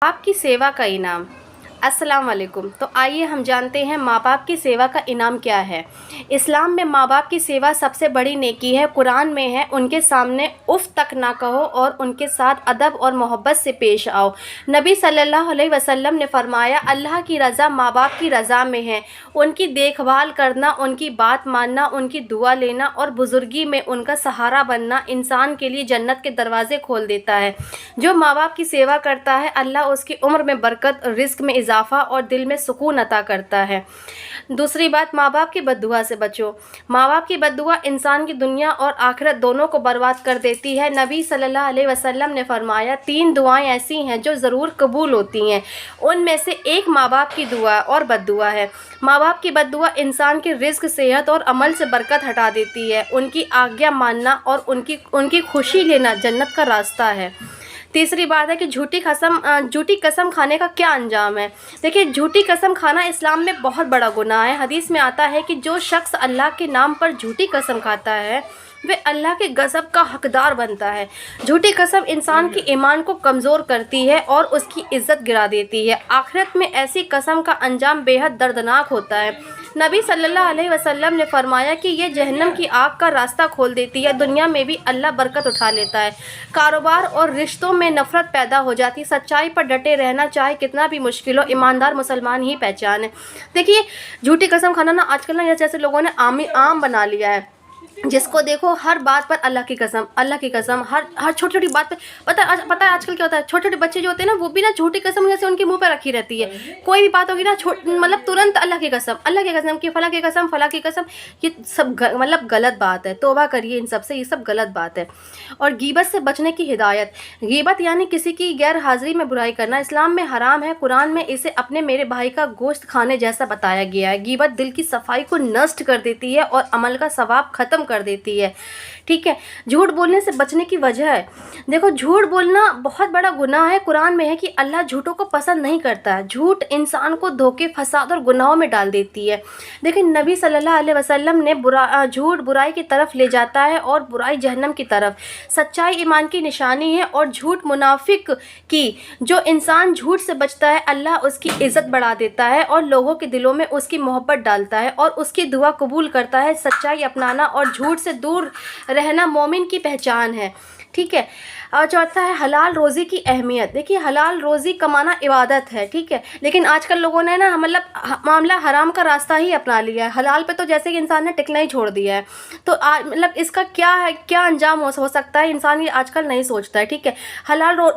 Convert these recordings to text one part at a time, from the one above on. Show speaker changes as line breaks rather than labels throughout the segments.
बाप की सेवा का इनाम। अस्सलाम वालेकुम। तो आइए हम जानते हैं माँ बाप की सेवा का इनाम क्या है। इस्लाम में माँ बाप की सेवा सबसे बड़ी नेकी है। कुरान में है, उनके सामने उफ़ तक ना कहो और उनके साथ अदब और मोहब्बत से पेश आओ। नबी सल्लल्लाहु अलैहि वसल्लम ने फरमाया, अल्लाह की रज़ा माँ बाप की रज़ा में है। उनकी देखभाल करना, उनकी बात मानना, उनकी दुआ लेना और बुज़ुर्गी में उनका सहारा बनना इंसान के लिए जन्नत के दरवाज़े खोल देता है। जो माँ बाप की सेवा करता है, अल्लाह उसकी उम्र में बरकत, रिज़्क़ में इजाफ़ा और दिल में सुकून अता करता है। दूसरी बात, माँ बाप की बद्दुआ से बचो। माँ बाप की बद्दुआ इंसान की दुनिया और आखिरत दोनों को बर्बाद कर देती है। नबी सल्लल्लाहु अलैहि वसल्लम ने फरमाया, 3 दुआएं ऐसी हैं जो ज़रूर कबूल होती हैं। उनमें से एक माँ बाप की दुआ और बद्दुआ है। माँ बाप की बद्दुआ इंसान के रिज़्क़, सेहत और अमल से बरकत हटा देती है। उनकी आज्ञा मानना और उनकी खुशी लेना जन्नत का रास्ता है। तीसरी बात है कि झूठी कसम खाने का क्या अंजाम है। देखिए, झूठी कसम खाना इस्लाम में बहुत बड़ा गुनाह है। हदीस में आता है कि जो शख्स अल्लाह के नाम पर झूठी कसम खाता है वे अल्लाह के गज़ब का हकदार बनता है। झूठी कसम इंसान की ईमान को कमज़ोर करती है और उसकी इज़्ज़त गिरा देती है। आखिरत में ऐसी कसम का अंजाम बेहद दर्दनाक होता है। नबी सल्लल्लाहु अलैहि वसल्लम ने फरमाया कि ये जहन्नम की आग का रास्ता खोल देती है। दुनिया में भी अल्लाह बरकत उठा लेता है। कारोबार और रिश्तों में नफ़रत पैदा हो जाती है। सच्चाई पर डटे रहना चाहे कितना भी मुश्किल हो, ईमानदार मुसलमान ही पहचान है। देखिए, झूठी कसम खाना ना आजकल ना जैसे लोगों ने आम बना लिया है। जिसको देखो हर बात पर अल्लाह की कसम, हर छोटी छोटी बात पे पता है आजकल क्या होता है। छोटे छोटे बच्चे जो होते हैं ना, वो भी ना झूठी कसम जैसे उनके मुंह पे रखी रहती है। कोई भी बात होगी ना, मतलब तुरंत अल्लाह की कसम की फला की कसम। ये सब मतलब गलत बात है। तौबा करिए इन सब से, ये सब गलत बात है। और गीबत से बचने की हिदायत। गीबत यानी किसी की गैर हाजिरी में बुराई करना इस्लाम में हराम है। कुरान में इसे अपने मेरे भाई का गोश्त खाने जैसा बताया गया है। गीबत दिल की सफाई को नष्ट कर देती है और अमल का सवाब ख़त्म कर देती है। ठीक है, झूठ बोलने से बचने की वजह है। देखो, झूठ बोलना बहुत बड़ा गुनाह है। कुरान में है कि अल्लाह झूठों को पसंद नहीं करता है। झूठ इंसान को धोखे, फसाद और गुनाहों में डाल देती है। देखिए, नबी सल्लल्लाहु अलैहि वसल्लम ने झूठ बुराई की तरफ ले जाता है और बुराई जहन्नम की तरफ। सच्चाई ईमान की निशानी है और झूठ मुनाफिक की। जो इंसान झूठ से बचता है, अल्लाह उसकी इज़्ज़त बढ़ा देता है और लोगों के दिलों में उसकी मोहब्बत डालता है और उसकी दुआ कबूल करता है। सच्चाई अपनाना और झूठ से दूर रहना मोमिन की पहचान है। ठीक है। और चौथा है हलाल रोज़ी की अहमियत। देखिए, हलाल रोज़ी कमाना इबादत है। ठीक है, लेकिन आजकल लोगों ने ना मतलब मामला हराम का रास्ता ही अपना लिया है। हलाल पे तो जैसे कि इंसान ने टिकना ही छोड़ दिया है। तो मतलब इसका क्या है, क्या अंजाम हो सकता है, इंसान ये आजकल नहीं सोचता है। ठीक है,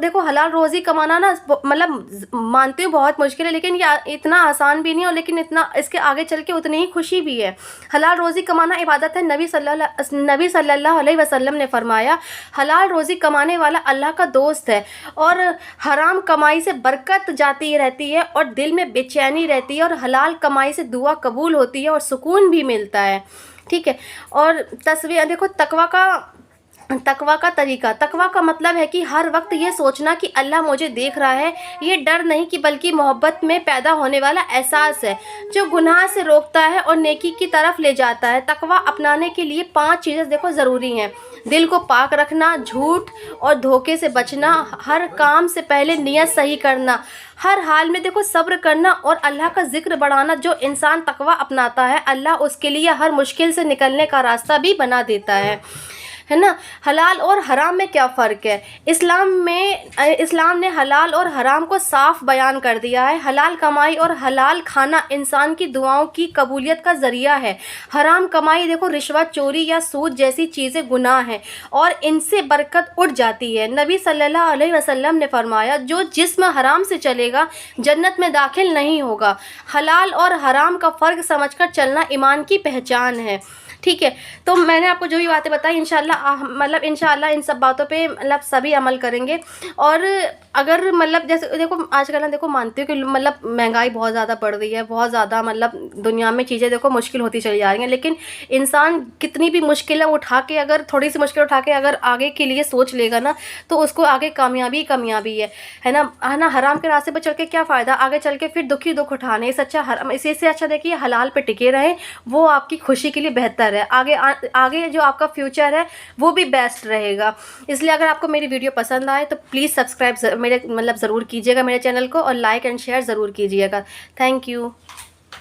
देखो, हलाल रोज़ी कमाना ना मतलब मानती हूँ बहुत मुश्किल है, लेकिन ये इतना आसान भी नहीं है, लेकिन इतना इसके आगे चल के उतनी ही खुशी भी है। हलाल रोज़ी कमाना इबादत है। नबी सल्लल्लाहु अलैहि वसल्लम ने फरमाया, हलाल रोज़ी कमाने वाला अल्लाह का दोस्त है और हराम कमाई से बरकत जाती रहती है और दिल में बेचैनी रहती है और हलाल कमाई से दुआ कबूल होती है और सुकून भी मिलता है। ठीक है, और तस्वीर देखो, तकवा का तरीका। तकवा का मतलब है कि हर वक्त ये सोचना कि अल्लाह मुझे देख रहा है। ये डर नहीं कि बल्कि मोहब्बत में पैदा होने वाला एहसास है जो गुनाह से रोकता है और नेकी की तरफ ले जाता है। तकवा अपनाने के लिए 5 चीज़ें देखो ज़रूरी हैं। दिल को पाक रखना, झूठ और धोखे से बचना, हर काम से पहले नियत सही करना, हर हाल में देखो सब्र करना और अल्लाह का जिक्र बढ़ाना। जो इंसान तकवा अपनाता है, अल्लाह उसके लिए हर मुश्किल से निकलने का रास्ता भी बना देता है ना। हलाल और हराम में क्या फ़र्क है? इस्लाम ने हलाल और हराम को साफ बयान कर दिया है। हलाल कमाई और हलाल खाना इंसान की दुआओं की कबूलियत का ज़रिया है। हराम कमाई देखो, रिश्वत, चोरी या सूद जैसी चीज़ें गुनाह हैं और इनसे बरकत उठ जाती है। नबी सल्लल्लाहु अलैहि वसल्लम ने फरमाया, जो जिस्म हराम से चलेगा जन्नत में दाखिल नहीं होगा। हलाल और हराम का फ़र्क समझकर चलना ईमान की पहचान है। ठीक है, तो मैंने आपको जो भी बातें बताई, इंशाल्लाह इन सब बातों पे मतलब सभी अमल करेंगे। और अगर मतलब जैसे देखो आजकल ना, देखो मानती हूँ कि मतलब महंगाई बहुत ज़्यादा बढ़ रही है, बहुत ज़्यादा मतलब दुनिया में चीज़ें देखो मुश्किल होती चली जा रही हैं, लेकिन इंसान कितनी भी मुश्किलें उठा के, अगर थोड़ी सी मुश्किल उठा के अगर आगे के लिए सोच लेगा ना, तो उसको आगे कामयाबी है ना। हराम के रास्ते पर चल के क्या फ़ायदा, आगे चल के फिर दुख उठाने। इससे अच्छा देखिए हलाल पे टिके रहें, वो आपकी खुशी के लिए बेहतर بہتر ہے، آگے جو آپ کا فیوچر ہے وہ بھی بیسٹ رہے گا۔ اس لیے اگر آپ کو میری ویڈیو پسند آئے تو پلیز سبسکرائب ضرور کیجیے گا میرے چینل کو، اور لائک اینڈ شیئر ضرور کیجیے گا۔ Thank you.